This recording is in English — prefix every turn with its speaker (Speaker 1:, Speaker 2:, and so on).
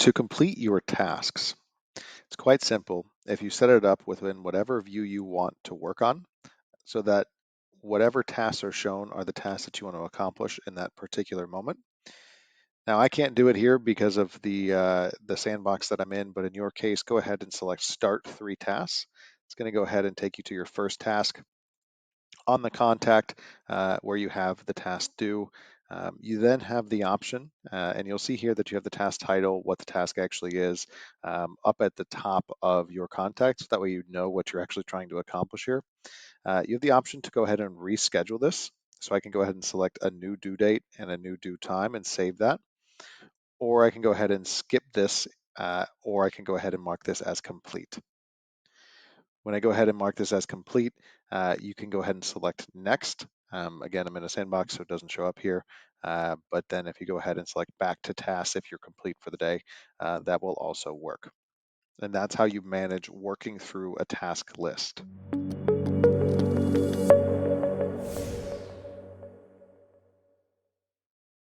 Speaker 1: To complete your tasks, it's quite simple if you set it up within whatever view you want to work on so that whatever tasks are shown are the tasks that you want to accomplish in that particular moment. Now, I can't do it here because of the sandbox that I'm in, but in your case, go ahead and select Start 3 tasks. It's going to go ahead and take you to your first task on the contact where you have the task due. You then have the option, and you'll see here that you have the task title, what the task actually is, up at the top of your contact, so that way you know what you're actually trying to accomplish here. You have the option to go ahead and reschedule this. So I can go ahead and select a new due date and a new due time and save that. Or I can go ahead and skip this, or I can go ahead and mark this as complete. When I go ahead and mark this as complete, you can go ahead and select next. Again, I'm in a sandbox, so it doesn't show up here. But then if you go ahead and select back to tasks if you're complete for the day, that will also work. And that's how you manage working through a task list.